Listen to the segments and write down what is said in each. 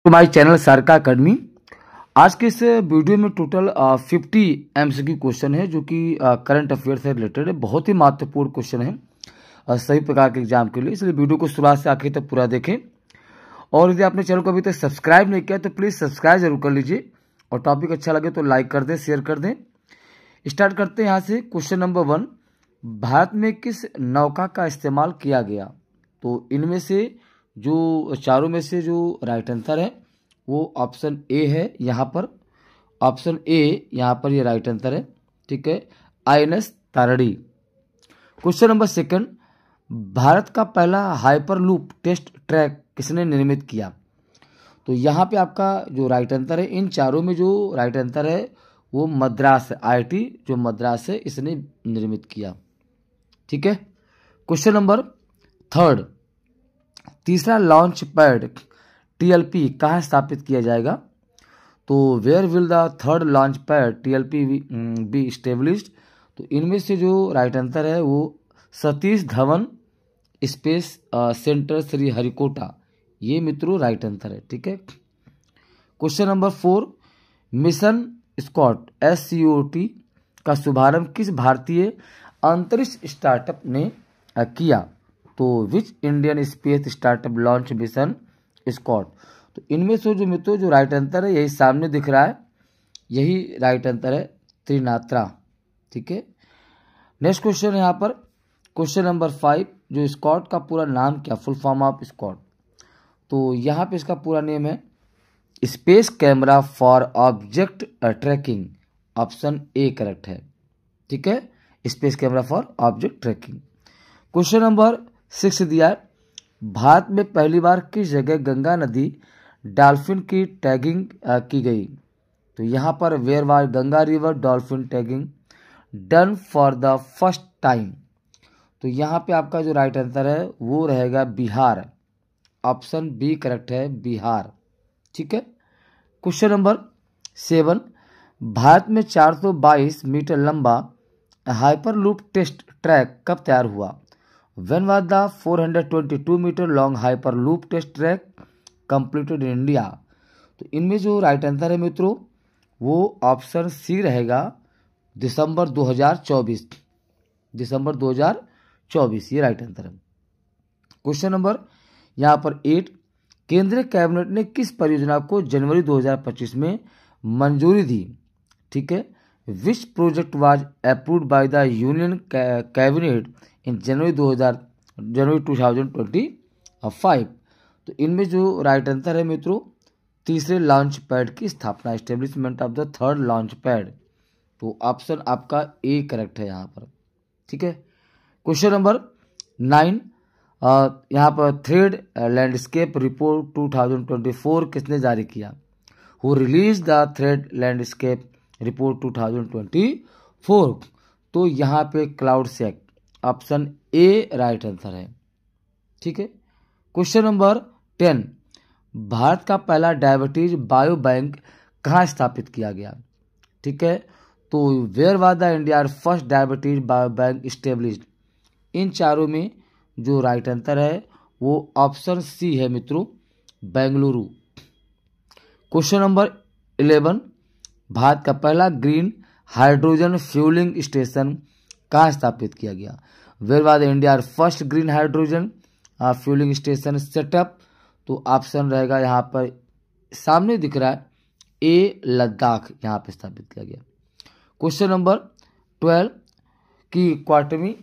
तो my channel सारका academy. आज के इस वीडियो में टोटल 50 एमसीक्यू क्वेश्चन है जो कि करंट अफेयर से रिलेटेड है। बहुत ही महत्वपूर्ण क्वेश्चन है सभी प्रकार के एग्जाम के लिए, इसलिए वीडियो को शुरुआत से आखिर तक पूरा देखें। और यदि आपने चैनल को अभी तक सब्सक्राइब नहीं किया तो प्लीज़ सब्सक्राइब जरूर कर लीजिए, और टॉपिक अच्छा लगे तो लाइक कर दें, शेयर कर दें। स्टार्ट करते हैं यहाँ से। क्वेश्चन नंबर 1, भारत में किस नौका का इस्तेमाल किया गया? तो इनमें से जो चारों में से जो राइट आंसर है वो ऑप्शन ए है। यहाँ पर ऑप्शन ए यहाँ पर ये राइट आंसर है, ठीक है, INS तारड़ी। क्वेश्चन नंबर 2, भारत का पहला हाइपरलूप टेस्ट ट्रैक किसने निर्मित किया? तो यहाँ पे आपका जो राइट आंसर है, इन चारों में जो राइट आंसर है वो मद्रास IIT जो मद्रास है इसने निर्मित किया, ठीक है। क्वेश्चन नंबर 3, तीसरा लॉन्च पैड TLP कहाँ स्थापित किया जाएगा? तो where will the third launch pad TLP be established? तो इनमें से जो राइट आंसर है वो सतीश धवन स्पेस सेंटर श्रीहरिकोटा, ये मित्रों राइट आंसर है, ठीक है। Question number 4, mission SCOT SCOT का शुभारंभ किस भारतीय अंतरिक्ष स्टार्टअप ने किया? तो which Indian space startup launch mission SCOT? तो इनमें से जो मित्रों जो राइट आंसर है यही सामने दिख रहा है, यही राइट आंसर है, त्रिनात्रा, ठीक है। नेक्स्ट क्वेश्चन है यहाँ पर क्वेश्चन नंबर 5, जो स्कॉट का पूरा नाम क्या, फुल फॉर्म ऑफ स्कॉट? तो यहाँ पे इसका पूरा नेम है space camera for object tracking, option A correct है, ठीक है, space camera for object tracking. Question number 6 दिया है, भारत में पहली बार किस जगह गंगा नदी डॉल्फिन की टैगिंग की गई? तो यहाँ पर where was Ganga river dolphin tagging done for the first time? तो यहाँ पे आपका जो राइट आंसर है वो रहेगा बिहार, ऑप्शन बी करेक्ट है, बिहार, ठीक है। क्वेश्चन नंबर 7, भारत में 422 मीटर लंबा हाइपरलूप टेस्ट ट्रैक कब तैयार हुआ? When was the 422 metre long hyperloop test track completed in India? तो इनमें जो राइट आंसर है मित्रों वो ऑप्शन सी रहेगा, दिसंबर 2024, दिसंबर 2024 ये राइट आंसर है। क्वेश्चन नंबर यहाँ पर 8, केंद्रीय कैबिनेट ने किस परियोजना को जनवरी 2025 में मंजूरी दी? ठीक है, which project was approved by the union cabinet in January 2025? तो इनमें जो राइट आंसर है मित्रों तीसरे लॉन्च पैड की स्थापना, establishment of the third launch pad. तो ऑप्शन आपका ए करेक्ट है यहाँ पर, ठीक है। क्वेश्चन नंबर 9, यहाँ पर थ्रेड लैंडस्केप रिपोर्ट 2024 किसने जारी किया? Who release the threat landscape report 2024? तो यहाँ पे CloudSEK, option A right answer है, ठीक है। क्वेश्चन नंबर 10, भारत का पहला डायबिटीज बायो बैंक कहाँ स्थापित किया गया? ठीक है, तो where was the India first diabetes bio bank established? इन चारों में जो राइट आंसर है वो ऑप्शन सी है मित्रों, बेंगलुरु। क्वेश्चन नंबर 11, भारत का पहला ग्रीन हाइड्रोजन फ्यूलिंग स्टेशन कहाँ स्थापित किया गया? Where was India first green hydrogen fuelling station setup? तो ऑप्शन रहेगा यहाँ पर सामने दिख रहा है ए, लद्दाख, यहाँ पे स्थापित किया गया। क्वेश्चन नंबर 12 की क्वार्टमी,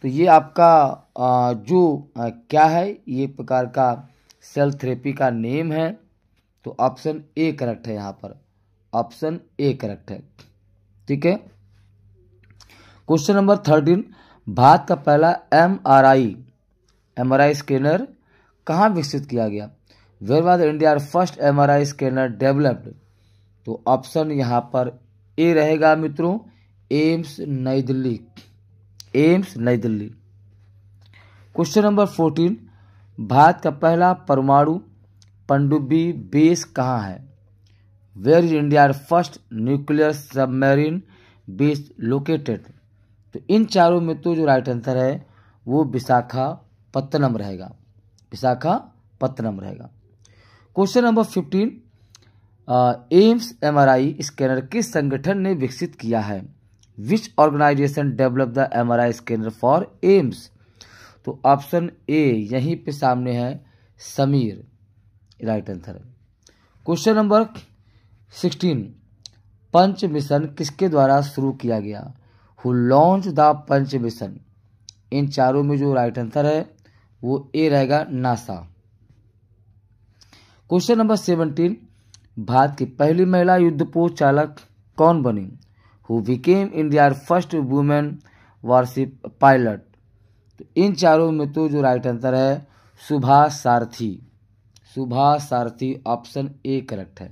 तो ये आपका क्या है, ये प्रकार का सेल थेरेपी का नेम है, तो ऑप्शन ए करेक्ट है, यहाँ पर ऑप्शन ए करेक्ट है, ठीक है। क्वेश्चन नंबर 13, भारत का पहला MRI स्कैनर कहाँ विकसित किया गया? Where was India first MRI scanner developed? तो ऑप्शन यहाँ पर ए रहेगा मित्रों, एम्स नई दिल्ली, एम्स नई दिल्ली। क्वेश्चन नंबर 14, भारत का पहला परमाणु पनडुब्बी बेस कहाँ है? Where is India first nuclear submarine base located? तो इन चारों में तो जो राइट आंसर है वो विशाखापत्तनम रहेगा, विशाखापत्तनम रहेगा। Question number 15, AIIMS MRI scanner किस संगठन ने विकसित किया है? Which organization develop the MRI scanner for AIIMS? तो ऑप्शन ए यहीं पे सामने है, समीर, राइट आंसर है। क्वेश्चन नंबर 16, पंच मिशन किसके द्वारा शुरू किया गया? Who launch the PUNCH mission? इन चारों में जो राइट आंसर है वो ए रहेगा, नासा। क्वेश्चन नंबर 17, भारत की पहली महिला युद्धपोत चालक कौन बनी? Who became India first women warship pilot? तो इन चारों में तो जो राइट आंसर है सुभाष सारथी, सुभाष सारथी, ऑप्शन ए करेक्ट है।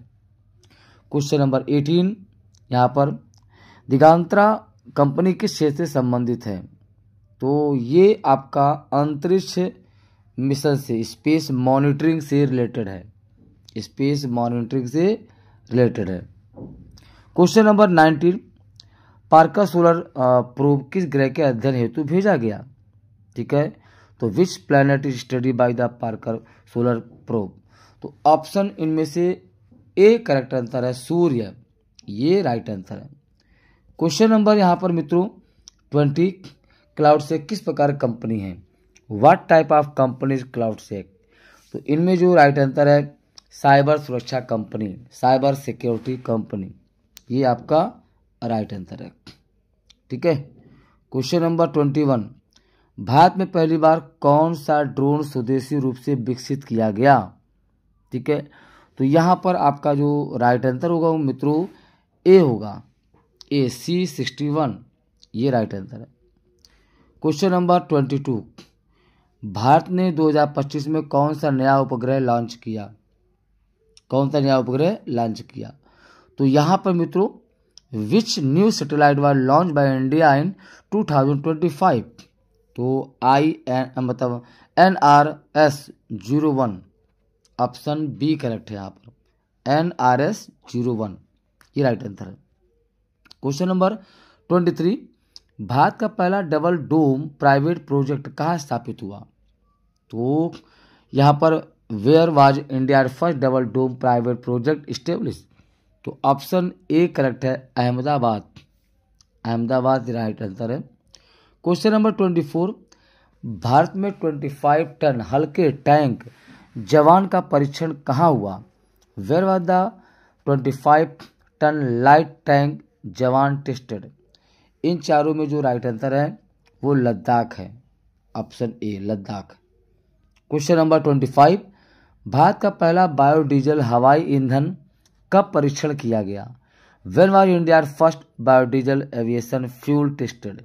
क्वेश्चन नंबर 18, यहाँ पर दिगंतरा कंपनी किस क्षेत्र से संबंधित है? तो ये आपका अंतरिक्ष मिशन से, स्पेस मॉनिटरिंग से रिलेटेड है, स्पेस मॉनिटरिंग से रिलेटेड है। Question number 19, Parker solar probe किस ग्रह के अध्ययन हेतु भेजा गया? ठीक है, तो which planet is study by the Parker solar probe? तो ऑप्शन इनमें से ए करेक्ट आंसर है, सूर्य, ये राइट आंसर है। क्वेश्चन नंबर यहाँ पर मित्रों 20, क्लाउड सेक किस प्रकार कंपनी है? What type of company is CloudSEK? तो इनमें जो राइट आंसर है साइबर सुरक्षा कंपनी, साइबर सिक्योरिटी कंपनी, ये आपका राइट आंसर है। ठीक है। क्वेश्चन नंबर 21, भारत में पहली बार कौन सा ड्रोन स्वदेशी रूप से विकसित किया गया? ठीक है, तो यहाँ पर आपका जो राइट आंसर होगा वो मित्रों ए होगा, ए, C61, ये राइट आंसर है। क्वेश्चन नंबर 22, भारत ने 2025 में कौन सा नया उपग्रह लॉन्च किया? कौन सा नया उपग्रह लॉन्च किया? तो यहाँ पर मित्रों which new satellite was launch by India in 2025? तो मतलब NRS-01, ऑप्शन बी करेक्ट है यहाँ पर, NRS-01, ये राइट आंसर है। क्वेश्चन नंबर 23, भारत का पहला डबल डोम प्राइवेट प्रोजेक्ट कहाँ स्थापित हुआ? तो यहाँ पर where was India first double dome private project establish? तो ऑप्शन ए करेक्ट है, अहमदाबाद, अहमदाबाद राइट आंसर है। क्वेश्चन नंबर 24, भारत में 25 टन हल्के टैंक जवान का परीक्षण कहाँ हुआ? Where was the 25 ton light tank जवान टेस्टेड? इन चारों में जो राइट आंसर है वो लद्दाख है, option A Ladakh. Question number 25, Bharat का पहला बायोडीजल हवाई ईंधन कब परीक्षण किया गया? When was India first biodiesel aviation fuel tested?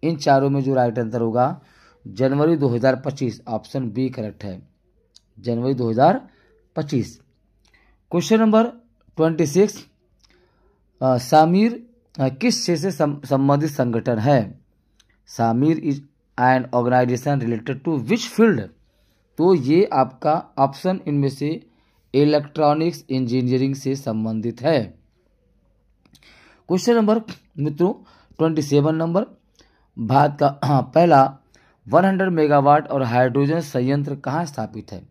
इन चारों में जो राइट आंसर होगा जनवरी 2025, ऑप्शन बी करेक्ट है, जनवरी 2025। क्वेश्चन नंबर 26, सामीर किस क्षेत्र से संबंधित संगठन है? SAMEER is an organization related to which field? तो ये आपका ऑप्शन इनमें से इलेक्ट्रॉनिक्स इंजीनियरिंग से संबंधित है। क्वेश्चन नंबर मित्रों 27 नंबर, भारत का पहला 100 मेगावाट और हाइड्रोजन संयंत्र कहाँ स्थापित है?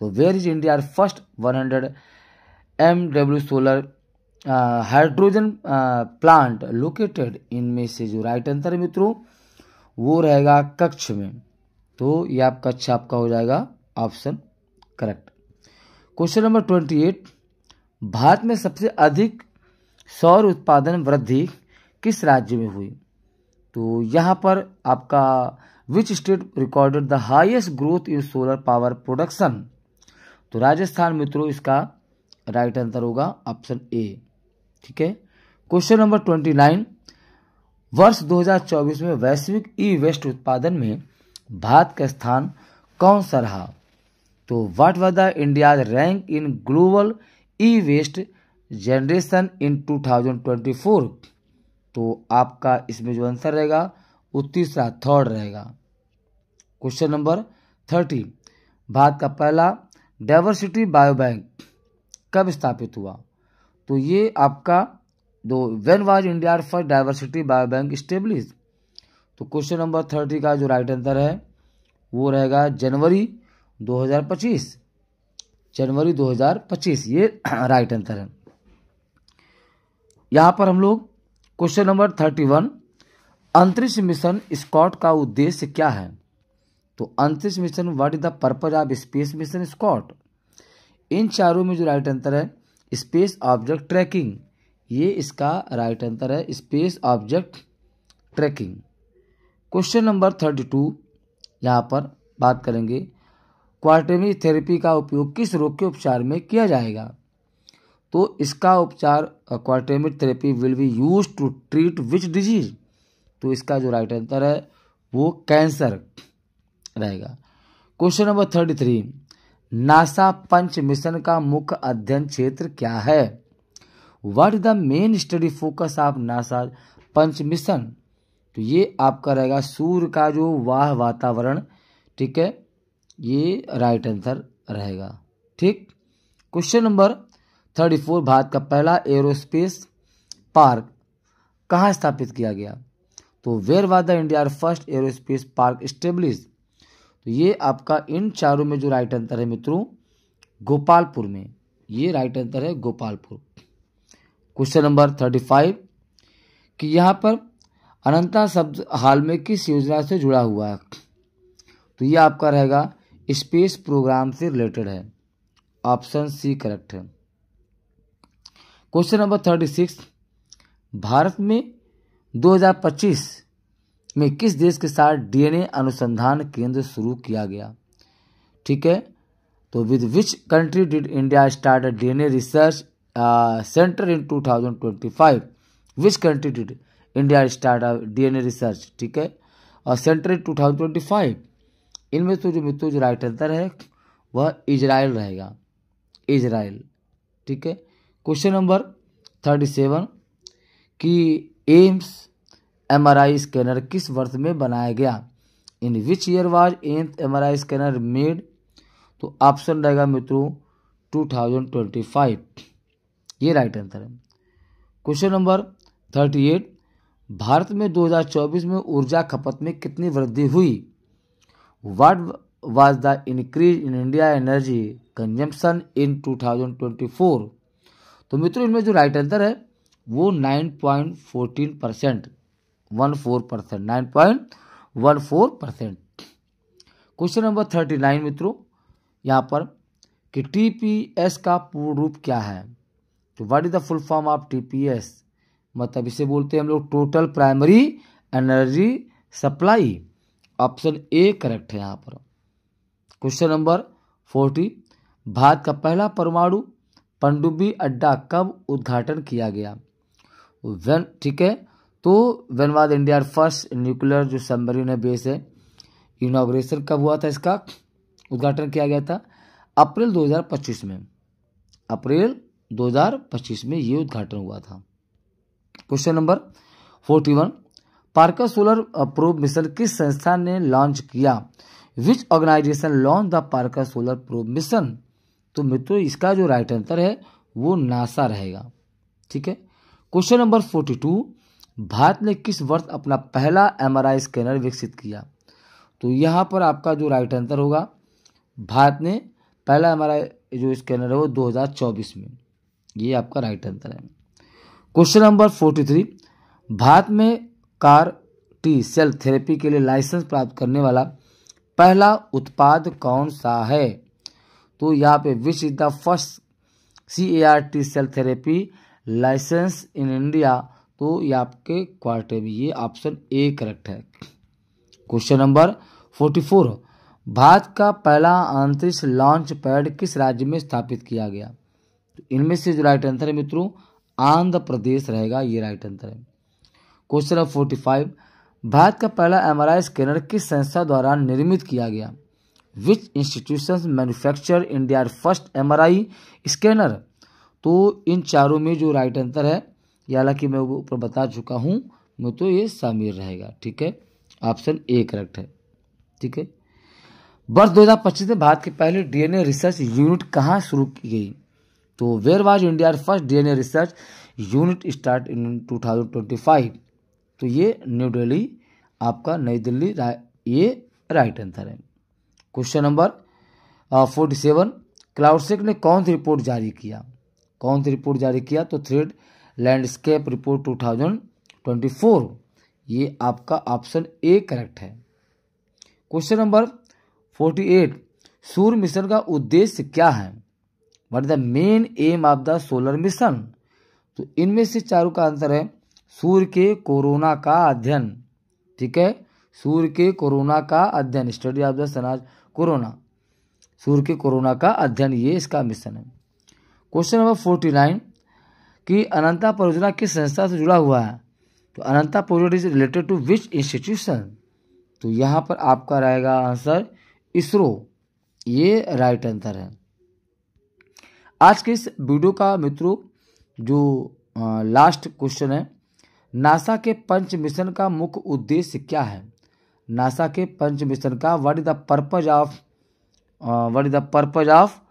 तो where is India first 100 MW solar hydrogen plant located? इनमें से जो राइट आंसर है मित्रों वो रहेगा कच्छ में, तो ये आपका कच्छ आपका हो जाएगा option correct. Question number 28, Bharat में सबसे अधिक सौर उत्पादन वृद्धि किस राज्य में हुई? तो यहाँ पर आपका which state recorded the highest growth in solar power production? तो राजस्थान मित्रों इसका राइट आंसर होगा ऑप्शन ए। ठीक है। क्वेश्चन नंबर 29, वर्ष 2024 में वैश्विक ई वेस्ट उत्पादन में भारत का स्थान कौन सा रहा? तो what was the India rank in global e waste generation in 2024? तो आपका इसमें जो आंसर रहेगा वो तीसरा, थर्ड रहेगा। क्वेश्चन नंबर 30, भारत का पहला डाइवर्सिटी बायोबैंक कब स्थापित हुआ? तो ये आपका when was India first diversity biobank establish? तो क्वेश्चन नंबर 30 का जो राइट आंसर है वो रहेगा जनवरी 2025। जनवरी 2025, ये राइट आंसर है। यहाँ पर हम लोग क्वेश्चन नंबर 31, अंतरिक्ष मिशन स्कॉट का उद्देश्य क्या है? तो अंतरिक्ष मिशन, what is the purpose of space mission SCOT? इन चारों में जो राइट आंसर है स्पेस ऑब्जेक्ट ट्रैकिंग, ये इसका राइट आंसर है, space object tracking. Question number 32, यहाँ पर बात करेंगे क्वार्टेमी थेरेपी का उपयोग किस रोग के उपचार में किया जाएगा? तो इसका उपचार क्वार्टेमी therapy will be use to treat which disease? तो इसका जो राइट आंसर है वो कैंसर रहेगा। Question number 33, NASA PUNCH mission का मुख्य अध्ययन क्षेत्र क्या है? What is the main study focus of NASA PUNCH mission? तो ये आपका रहेगा सूर्य का जो वातावरण, ठीक है, ये राइट आंसर रहेगा। ठीक। क्वेश्चन नंबर 34, भारत का पहला एरोस्पेस पार्क कहाँ स्थापित किया गया? तो where was the India first aerospace park establish? तो ये आपका इन चारों में जो राइट आंसर है मित्रों गोपालपुर में, ये राइट आंसर है गोपालपुर। क्वेश्चन नंबर 35 कि यहाँ पर अनंता शब्द हाल में किस योजना से जुड़ा हुआ है? तो ये आपका रहेगा स्पेस प्रोग्राम से रिलेटेड है, ऑप्शन सी करेक्ट है। क्वेश्चन नंबर 36, भारत में 2025 में किस देश के साथ डीएनए अनुसंधान केंद्र शुरू किया गया? ठीक है, तो with which country did India start a DNA research centre in 2025? Which country did India start a DNA research, ठीक है, और सेंटर इन 2025? इनमें तो जो मित्रों जो राइट आंसर है वह इजराइल रहेगा, इजराइल। ठीक है। क्वेश्चन नंबर 37 कि एम्स एमआरआई स्कैनर किस वर्ष में बनाया गया? In which year was AIIMS MRI scanner made? तो ऑप्शन रहेगा मित्रों 2025, ये राइट आंसर है। क्वेश्चन नंबर 38, भारत में 2024 में ऊर्जा खपत में कितनी वृद्धि हुई? What was the increase in India energy consumption in 2024? तो मित्रों इनमें जो राइट आंसर है वो 9.14%, 9.14%। क्वेश्चन नंबर 39 मित्रों यहाँ पर कि टीपीएस का पूर्ण रूप क्या है? तो what is the full form of TPS? मतलब इसे बोलते हैं हम लोग total primary energy supply, option A correct है यहाँ पर। क्वेश्चन नंबर 40, भारत का पहला परमाणु पनडुब्बी अड्डा कब उद्घाटन किया गया? व्हेन, ठीक है, तो when was India first nuclear जो सबमरीन बेस है, इनॉग्रेशन कब हुआ था, इसका उद्घाटन किया गया था अप्रैल 2025 में, अप्रैल 2025 में ये उद्घाटन हुआ था। Question number 41, Parker solar probe mission किस संस्था ने लॉन्च किया? Which organization launch the Parker solar probe mission? तो मित्रों इसका जो राइट आंसर है वो नासा रहेगा। ठीक है। क्वेश्चन नंबर 42, भारत ने किस वर्ष अपना पहला एमआरआई स्कैनर विकसित किया? तो यहाँ पर आपका जो राइट आंसर होगा भारत ने पहला एमआरआई जो स्कैनर है वो 2024 में, ये आपका राइट आंसर है। क्वेश्चन नंबर 43, भारत में कार टी सेल थेरेपी के लिए लाइसेंस प्राप्त करने वाला पहला उत्पाद कौन सा है? तो यहाँ पे which is the first CAR-T cell therapy licence in India? तो ये आपके क्वार्टेमी, ये ऑप्शन ए करेक्ट है। क्वेश्चन नंबर 44, भारत का पहला अंतरिक्ष लॉन्च पैड किस राज्य में स्थापित किया गया? तो इनमें से जो राइट आंसर है मित्रों आंध्र प्रदेश रहेगा, ये राइट आंसर है। क्वेश्चन नंबर 45, भारत का पहला एमआरआई स्कैनर किस संस्था द्वारा निर्मित किया गया? Which institutions manufacture India first MRI scanner? तो इन चारों में जो राइट आंसर है, हालांकि मैं ऊपर बता चुका हूँ, मैं तो ये शामिल रहेगा। ठीक है, ऑप्शन ए करेक्ट है। ठीक है। वर्ष 2025 में भारत की पहली डीएनए रिसर्च यूनिट कहाँ शुरू की गई? तो where was India first DNA research unit start in 2025? तो ये न्यू दिल्ली, आपका नई दिल्ली, ये राइट आंसर है। क्वेश्चन नंबर 47, क्लाउडसेक ने कौन सी रिपोर्ट जारी किया? कौन सी रिपोर्ट जारी किया? तो थ्रेड लैंडस्केप रिपोर्ट 2024, ये आपका ऑप्शन ए करेक्ट है। क्वेश्चन नंबर 48, सूर्य मिशन का उद्देश्य क्या है? What is the main M of the solar mission? तो इनमें से चारों का आंसर है सूर्य के कोरोना का अध्ययन। ठीक है, सूर्य के कोरोना का अध्ययन, study of the sun corona, सूर्य के कोरोना का अध्ययन, ये इसका मिशन है। क्वेश्चन नंबर 49 कि अनंता परियोजना किस संस्था से जुड़ा हुआ है? तो Ananta project is related to which institution? तो यहाँ पर आपका रहेगा आंसर इसरो, ये राइट आंसर है। आज के इस वीडियो का मित्रों जो लास्ट क्वेश्चन है, नासा के पंच मिशन का मुख्य उद्देश्य क्या है? नासा के पंच मिशन का what is the purpose of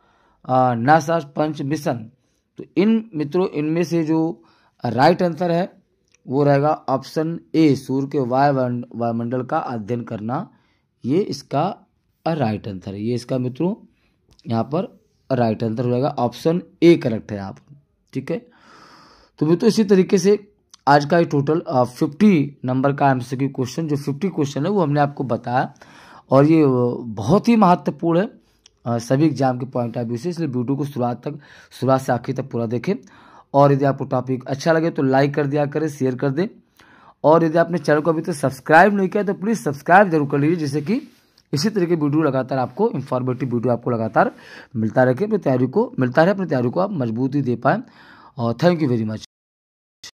NASA PUNCH mission? तो इन मित्रों इनमें से जो राइट आंसर है वो रहेगा ऑप्शन ए, सूर्य के वायुमंडल का अध्ययन करना, ये इसका राइट आंसर है। ये इसका मित्रों यहाँ पर राइट आंसर हो जाएगा, ऑप्शन ए करेक्ट है यहाँ पर। ठीक है, तो मित्रों इसी तरीके से आज का ये टोटल 50 नंबर का एमसीक्यू क्वेश्चन, जो 50 क्वेश्चन है वो हमने आपको बताया, और ये बहुत ही महत्वपूर्ण है सभी एग्जाम के पॉइंट ऑफ व्यू से, इसलिए वीडियो को शुरुआत से आखिर तक पूरा देखें। और यदि आपको टॉपिक अच्छा लगे तो लाइक कर दिया करें, शेयर कर दें, और यदि आपने चैनल को अभी तक सब्सक्राइब नहीं किया तो प्लीज़ सब्सक्राइब जरूर कर लीजिए, जिससे कि इसी तरह के वीडियो लगातार आपको इंफॉर्मेटिव वीडियो आपको लगातार मिलता रहे, अपनी तैयारी को आप मजबूती दे पाएँ। और थैंक यू वेरी मच।